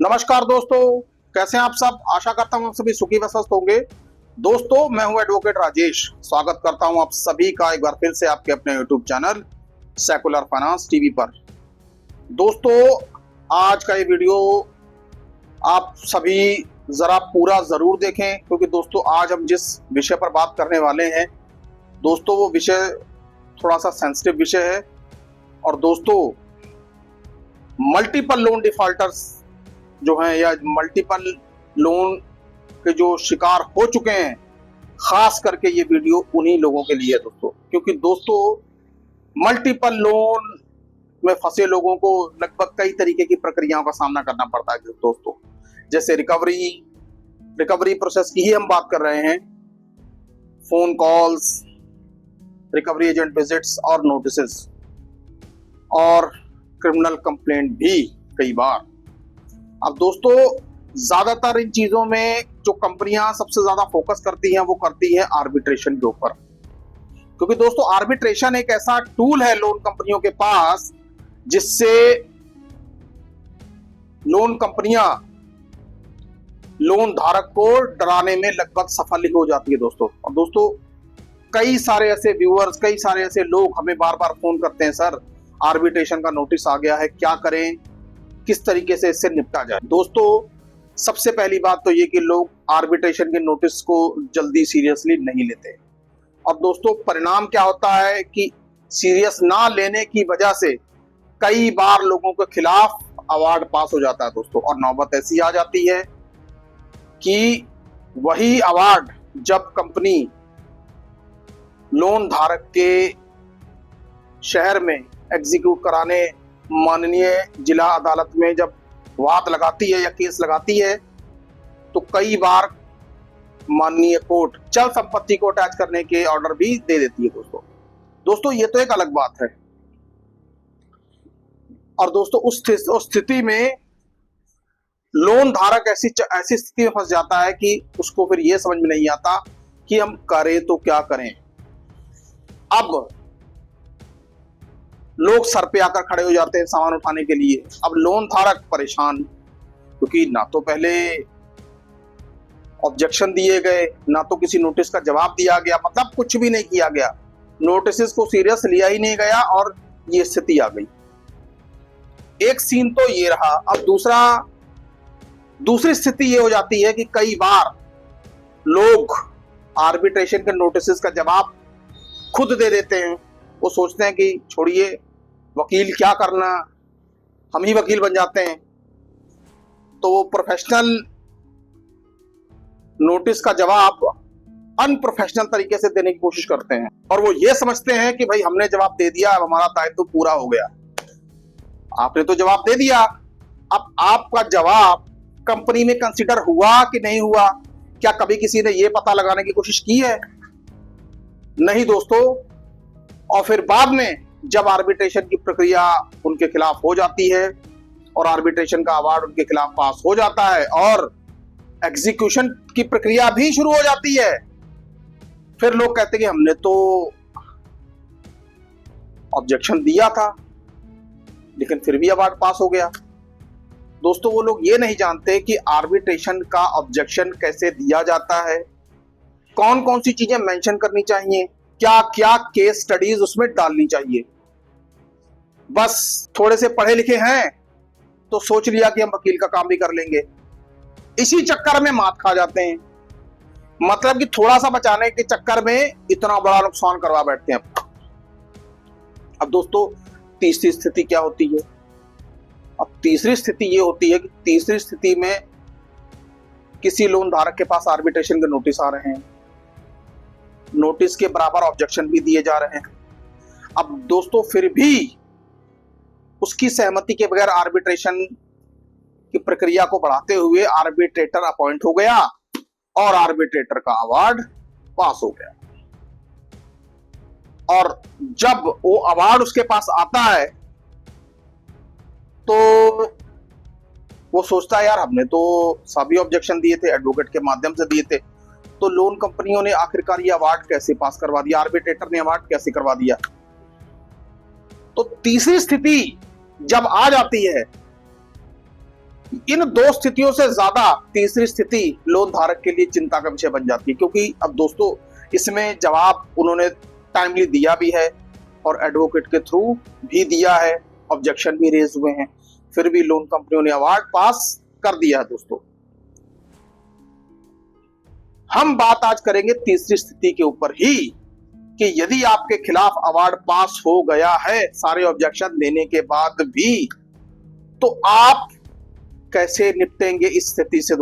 नमस्कार दोस्तों, कैसे हैं आप सब। आशा करता हूं आप सभी सुखी व स्वस्थ होंगे। दोस्तों, मैं हूं एडवोकेट राजेश। स्वागत करता हूं आप सभी का एक बार फिर से आपके अपने YouTube channel secular finance TV पर। दोस्तों, आज का ये वीडियो आप सभी जरा पूरा जरूर देखें, क्योंकि दोस्तों आज हम जिस विषय पर बात करने वाले हैं दोस्तों, वो विषय थोड़ा सा सेंसिटिव विषय है। और दोस्तों, मल्टीपल लोन डिफॉल्टर्स जो हैं या मल्टीपल लोन के जो शिकार हो चुके हैं, खास करके ये वीडियो उन्हीं लोगों के लिए है दोस्तों। क्योंकि दोस्तों, मल्टीपल लोन में फंसे लोगों को लगभग कई तरीके की प्रक्रियाओं का सामना करना पड़ता है दोस्तों। जैसे रिकवरी प्रोसेस की ही हम बात कर रहे हैं। Phone calls, recovery agent visits और नोटिसेस, और क्रिमिनल कंप्लेंट भी कई बार। अब दोस्तों, ज्यादातर इन चीजों में जो कंपनियां सबसे ज्यादा फोकस करती हैं वो करती हैं आर्बिट्रेशन के ऊपर। क्योंकि दोस्तों, आर्बिट्रेशन एक ऐसा टूल है लोन कंपनियों के पास जिससे लोन कंपनियां लोन धारक को डराने में लगभग सफल ही हो जाती है दोस्तों। और दोस्तों, कई सारे ऐसे व्यूअर्स, कई सारे ऐसे लोग हमें बार बार फोन करते हैं, सर आर्बिट्रेशन का नोटिस आ गया है, क्या करें, किस तरीके से इससे निपटा जाए। दोस्तों, सबसे पहली बात तो ये कि लोग आर्बिट्रेशन के नोटिस को जल्दी सीरियसली नहीं लेते। अब दोस्तों, परिणाम क्या होता है कि सीरियस ना लेने की वजह से कई बार लोगों के खिलाफ अवार्ड पास हो जाता है दोस्तों। और नौबत ऐसी आ जाती है कि वही अवार्ड जब कंपनी लोन धारक के शहर में एग्जीक्यूट कराने माननीय जिला अदालत में जब वाद लगाती है या केस लगाती है, तो कई बार माननीय कोर्ट चल संपत्ति को अटैच करने के ऑर्डर भी दे देती है दोस्तों। ये तो एक अलग बात है। और दोस्तों, उस स्थिति में लोन धारक ऐसी स्थिति में फंस जाता है कि उसको फिर यह समझ में नहीं आता कि हम करें तो क्या करें। अब लोग सर पे आकर खड़े हो जाते हैं सामान उठाने के लिए। अब लोन धारक परेशान, क्योंकि ना तो पहले ऑब्जेक्शन दिए गए, ना तो किसी नोटिस का जवाब दिया गया, मतलब कुछ भी नहीं किया गया, नोटिस को सीरियस लिया ही नहीं गया और ये स्थिति आ गई। एक सीन तो ये रहा। अब दूसरी स्थिति ये हो जाती है कि कई बार लोग आर्बिट्रेशन के नोटिस का जवाब खुद दे देते हैं। वो सोचते हैं कि छोड़िए, वकील क्या करना, हम ही वकील बन जाते हैं। तो वो प्रोफेशनल नोटिस का जवाब अनप्रोफेशनल तरीके से देने की कोशिश करते हैं। और वो ये समझते हैं कि भाई हमने जवाब दे दिया, अब हमारा दायित्व पूरा हो गया। आपने तो जवाब दे दिया, अब आपका जवाब कंपनी में कंसीडर हुआ कि नहीं हुआ, क्या कभी किसी ने ये पता लगाने की कोशिश की है? नहीं दोस्तों। और फिर बाद में जब आर्बिट्रेशन की प्रक्रिया उनके खिलाफ हो जाती है और आर्बिट्रेशन का अवार्ड उनके खिलाफ पास हो जाता है और एग्जीक्यूशन की प्रक्रिया भी शुरू हो जाती है, फिर लोग कहते हैं कि हमने तो ऑब्जेक्शन दिया था लेकिन फिर भी अवार्ड पास हो गया। दोस्तों, वो लोग ये नहीं जानते कि आर्बिट्रेशन का ऑब्जेक्शन कैसे दिया जाता है, कौन कौन सी चीजें मेंशन करनी चाहिए, क्या क्या केस स्टडीज उसमें डालनी चाहिए। बस थोड़े से पढ़े लिखे हैं तो सोच लिया कि हम वकील का काम भी कर लेंगे, इसी चक्कर में मात खा जाते हैं। मतलब कि थोड़ा सा बचाने के चक्कर में इतना बड़ा नुकसान करवा बैठते हैं। अब दोस्तों, तीसरी स्थिति क्या होती है? अब तीसरी स्थिति ये होती है कि तीसरी स्थिति में किसी लोन धारक के पास आर्बिट्रेशन के नोटिस आ रहे हैं, नोटिस के बराबर ऑब्जेक्शन भी दिए जा रहे हैं। अब दोस्तों, फिर भी उसकी सहमति के बगैर आर्बिट्रेशन की प्रक्रिया को बढ़ाते हुए आर्बिट्रेटर अपॉइंट हो गया और आर्बिट्रेटर का अवार्ड पास हो गया। और जब वो अवार्ड उसके पास आता है तो वो सोचता है, यार हमने तो सभी ऑब्जेक्शन दिए थे, एडवोकेट के माध्यम से दिए थे, तो लोन कंपनियों ने आखिरकार ये अवार्ड कैसे पास करवा दिया, आर्बिट्रेटर ने अवार्ड कैसे करवा दिया। तो तीसरी स्थिति जब आ जाती है इन दो स्थितियों से ज्यादा तीसरी स्थिति लोन धारक के लिए चिंता का विषय बन जाती है, क्योंकि अब दोस्तों इसमें जवाब उन्होंने टाइमली दिया भी है और एडवोकेट के थ्रू भी दिया है, ऑब्जेक्शन भी रेज हुए हैं, फिर भी लोन कंपनियों ने अवार्ड पास कर दिया है। दोस्तों हम बात आज करेंगे तीसरी स्थिति के ऊपर ही कि यदि आपके खिलाफ अवार्ड पास हो गया है सारे ऑब्जेक्शन देने के बाद भी, तो आप कैसे निपटेंगे इस स्थिति से।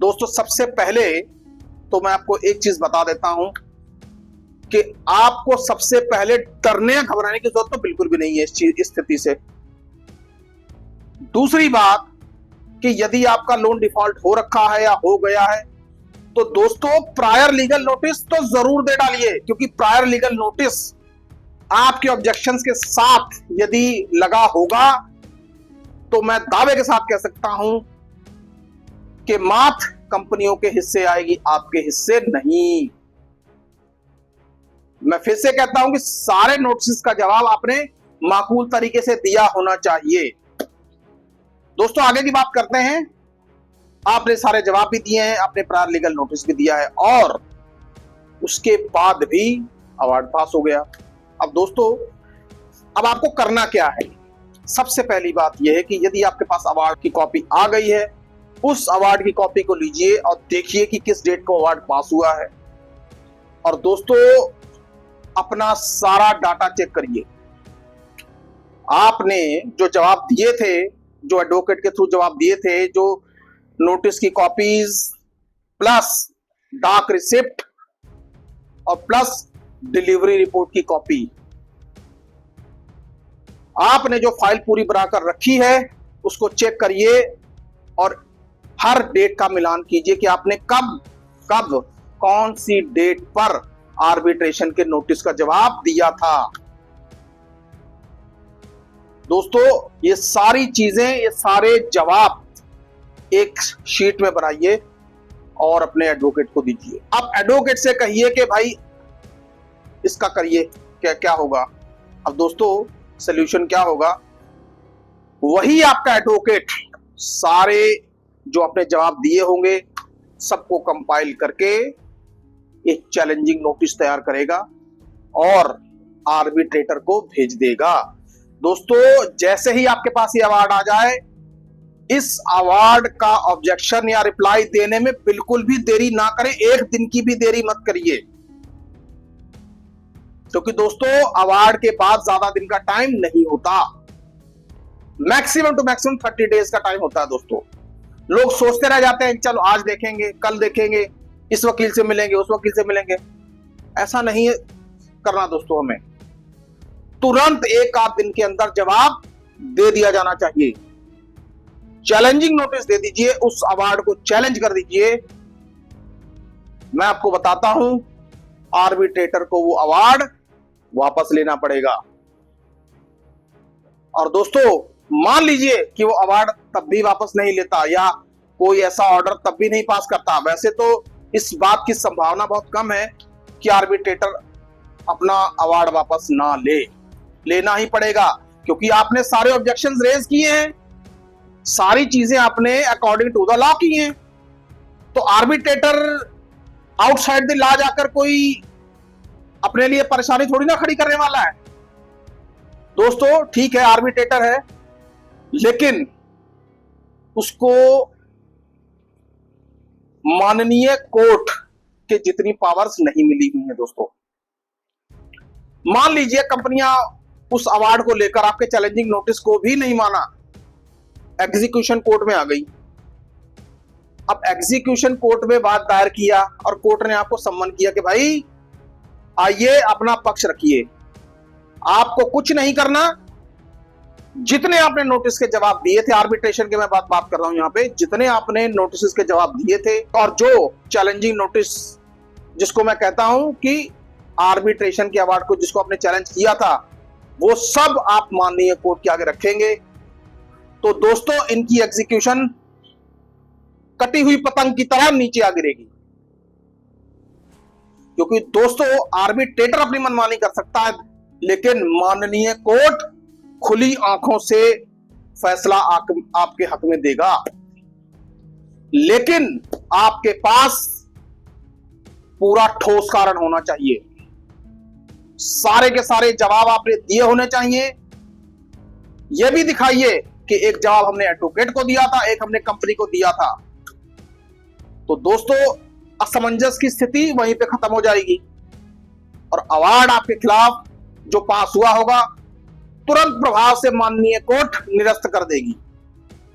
दोस्तों सबसे पहले तो मैं आपको एक चीज बता देता हूं कि आपको सबसे पहले डरने या घबराने की जरूरत तो बिल्कुल भी नहीं है इस स्थिति से। दूसरी बात कि यदि आपका लोन डिफॉल्ट हो रखा है या हो गया है, तो दोस्तों प्रायर लीगल नोटिस तो जरूर दे डालिए, क्योंकि प्रायर लीगल नोटिस आपके ऑब्जेक्शंस के साथ यदि लगा होगा तो मैं दावे के साथ कह सकता हूं कि मात्र कंपनियों के हिस्से आएगी, आपके हिस्से नहीं। मैं फिर से कहता हूं कि सारे नोटिस का जवाब आपने माकूल तरीके से दिया होना चाहिए। दोस्तों आगे की बात करते हैं। आपने सारे जवाब भी दिए हैं, आपने प्रायर लीगल नोटिस भी दिया है और उसके बाद भी अवार्ड पास हो गया। अब दोस्तों अब आपको करना क्या है। सबसे पहली बात यह है कि यदि आपके पास अवार्ड की कॉपी आ गई है, उस अवार्ड की कॉपी को लीजिए और देखिए कि किस डेट को अवार्ड पास हुआ है। और दोस्तों अपना सारा डाटा चेक करिए। आपने जो जवाब दिए थे, जो एडवोकेट के थ्रू जवाब दिए थे, जो नोटिस की कॉपीज प्लस डाक रिसिप्ट और प्लस डिलीवरी रिपोर्ट की कॉपी, आपने जो फाइल पूरी बनाकर रखी है उसको चेक करिए और हर डेट का मिलान कीजिए कि आपने कब कब कौन सी डेट पर आर्बिट्रेशन के नोटिस का जवाब दिया था। दोस्तों ये सारी चीजें, ये सारे जवाब एक शीट में बनाइए और अपने एडवोकेट को दीजिए। अब एडवोकेट से कहिए कि भाई इसका करिए, क्या क्या होगा। अब दोस्तों सॉल्यूशन क्या होगा, वही आपका एडवोकेट सारे जो आपने जवाब दिए होंगे सबको कंपाइल करके एक चैलेंजिंग नोटिस तैयार करेगा और आर्बिट्रेटर को भेज देगा। दोस्तों जैसे ही आपके पास ये अवार्ड आ जाए, इस अवार्ड का ऑब्जेक्शन या रिप्लाई देने में बिल्कुल भी देरी ना करें, एक दिन की भी देरी मत करिए, क्योंकि दोस्तों अवार्ड के बाद ज्यादा दिन का टाइम नहीं होता। मैक्सिमम टू मैक्सिमम 30 डेज का टाइम होता है। दोस्तों लोग सोचते रह जाते हैं चलो आज देखेंगे, कल देखेंगे, इस वकील से मिलेंगे, उस वकील से मिलेंगे। ऐसा नहीं करना दोस्तों, हमें तुरंत एक आध दिन के अंदर जवाब दे दिया जाना चाहिए। चैलेंजिंग नोटिस दे दीजिए, उस अवार्ड को चैलेंज कर दीजिए। मैं आपको बताता हूं आर्बिट्रेटर को वो अवार्ड वापस लेना पड़ेगा। और दोस्तों मान लीजिए कि वो अवार्ड तब भी वापस नहीं लेता या कोई ऐसा ऑर्डर तब भी नहीं पास करता, वैसे तो इस बात की संभावना बहुत कम है कि आर्बिट्रेटर अपना अवार्ड वापस ना ले। लेना ही पड़ेगा, क्योंकि आपने सारे ऑब्जेक्शंस रेज किए हैं, सारी चीजें आपने अकॉर्डिंग टू द लॉ की हैं। तो आर्बिट्रेटर आउटसाइड द लॉ जाकर कोई अपने लिए परेशानी थोड़ी ना खड़ी करने वाला है। दोस्तों ठीक है आर्बिट्रेटर है, लेकिन उसको माननीय कोर्ट के जितनी पावर्स नहीं मिली हुई है। दोस्तों मान लीजिए कंपनियां उस अवार्ड को लेकर आपके चैलेंजिंग नोटिस को भी नहीं माना, एग्जीक्यूशन कोर्ट में आ गई। अब एग्जीक्यूशन कोर्ट में बात दायर किया और कोर्ट ने आपको सम्मन किया कि भाई आइए अपना पक्ष रखिए, आपको कुछ नहीं करना, जितने आपने नोटिस के जवाब दिए थे, आर्बिट्रेशन के मैं बात कर रहा हूं यहां पे, जितने आपने नोटिस के जवाब दिए थे और जो चैलेंजिंग नोटिस जिसको मैं कहता हूं कि आर्बिट्रेशन के अवार्ड को जिसको आपने चैलेंज किया था, वो सब आप माननीय कोर्ट के आगे रखेंगे। तो दोस्तों इनकी एग्जीक्यूशन कटी हुई पतंग की तरह नीचे आ गिरेगी, क्योंकि दोस्तों आर्बिट्रेटर अपनी मनमानी कर सकता है, लेकिन माननीय कोर्ट खुली आंखों से फैसला आपके हक में देगा, लेकिन आपके पास पूरा ठोस कारण होना चाहिए। सारे के सारे जवाब आपने दिए होने चाहिए। यह भी दिखाइए कि एक जवाब हमने एडवोकेट को दिया था, एक हमने कंपनी को दिया था। तो दोस्तों, असमंजस की स्थिति वहीं पे खत्म हो जाएगी और अवार्ड आपके खिलाफ जो पास हुआ होगा तुरंत प्रभाव से माननीय कोर्ट निरस्त कर देगी।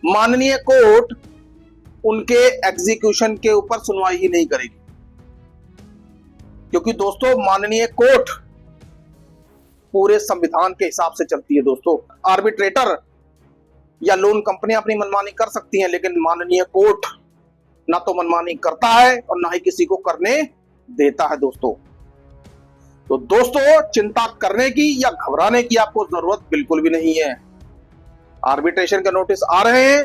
माननीय कोर्ट उनके एग्जीक्यूशन के ऊपर सुनवाई ही नहीं करेगी, क्योंकि दोस्तों माननीय कोर्ट पूरे संविधान के हिसाब से चलती है। दोस्तों, आर्बिट्रेटर या लोन कंपनियां अपनी मनमानी कर सकती हैं, लेकिन माननीय कोर्ट ना तो मनमानी करता है और ना ही किसी को करने देता है। तो दोस्तों, चिंता करने की या घबराने की आपको जरूरत बिल्कुल भी नहीं है। आर्बिट्रेशन के नोटिस आ रहे हैं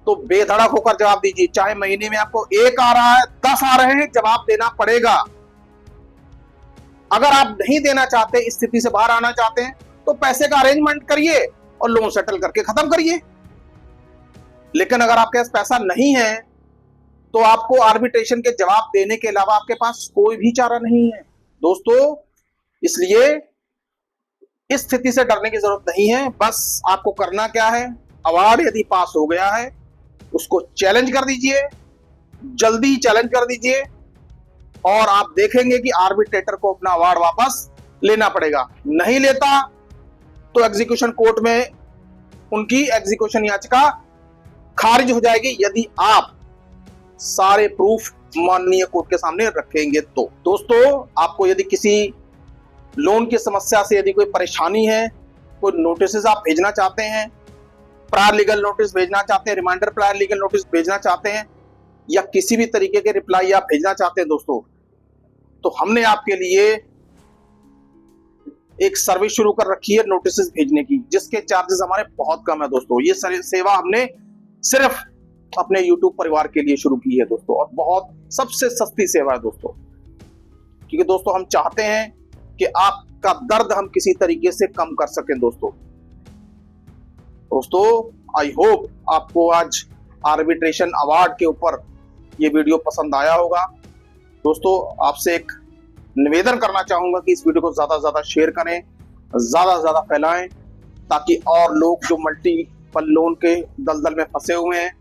तो बेधड़क होकर जवाब दीजिए। चाहे महीने में आपको 1 आ रहा है, 10 आ रहे हैं, जवाब देना पड़ेगा। अगर आप नहीं देना चाहते, इस स्थिति से बाहर आना चाहते हैं, तो पैसे का अरेंजमेंट करिए और लोन सेटल करके खत्म करिए। लेकिन अगर आपके पास पैसा नहीं है तो आपको आर्बिट्रेशन के जवाब देने के अलावा आपके पास कोई भी चारा नहीं है। दोस्तों, इसलिए इस स्थिति से डरने की जरूरत नहीं है। बस आपको करना क्या है, अवार्ड यदि पास हो गया है उसको चैलेंज कर दीजिए, जल्दी चैलेंज कर दीजिए और आप देखेंगे कि आर्बिट्रेटर को अपना अवार्ड वापस लेना पड़ेगा। नहीं लेता तो एग्जीक्यूशन कोर्ट में उनकी एग्जीक्यूशन याचिका खारिज हो जाएगी, यदि आप सारे प्रूफ माननीय कोर्ट के सामने रखेंगे तो। दोस्तों, आपको यदि किसी लोन की समस्या से यदि कोई परेशानी है, कोई नोटिस आप भेजना चाहते हैं, प्रायर लीगल नोटिस भेजना चाहते हैं, रिमाइंडर प्रायर लीगल नोटिस भेजना चाहते हैं, या किसी भी तरीके के रिप्लाई आप भेजना चाहते हैं दोस्तों, तो हमने आपके लिए एक सर्विस शुरू कर रखी है नोटिस भेजने की, जिसके चार्जेस हमारे बहुत कम है दोस्तों। ये सेवा हमने सिर्फ अपने YouTube परिवार के लिए शुरू की है दोस्तों, और बहुत सबसे सस्ती सेवा है दोस्तों, क्योंकि दोस्तों हम चाहते हैं कि आपका दर्द हम किसी तरीके से कम कर सकें। दोस्तों, आई होप आपको आज आर्बिट्रेशन अवार्ड के ऊपर ये वीडियो पसंद आया होगा। दोस्तों, आपसे एक निवेदन करना चाहूंगा कि इस वीडियो को ज्यादा से ज्यादा शेयर करें, ज्यादा से ज्यादा फैलाएं, ताकि और लोग जो मल्टीपल लोन के दलदल में फंसे हुए हैं,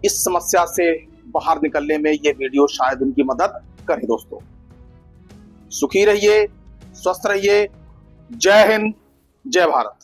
इस समस्या से बाहर निकलने में ये वीडियो शायद उनकी मदद करे। दोस्तों, सुखी रहिए, स्वस्थ रहिए। जय हिंद, जय भारत।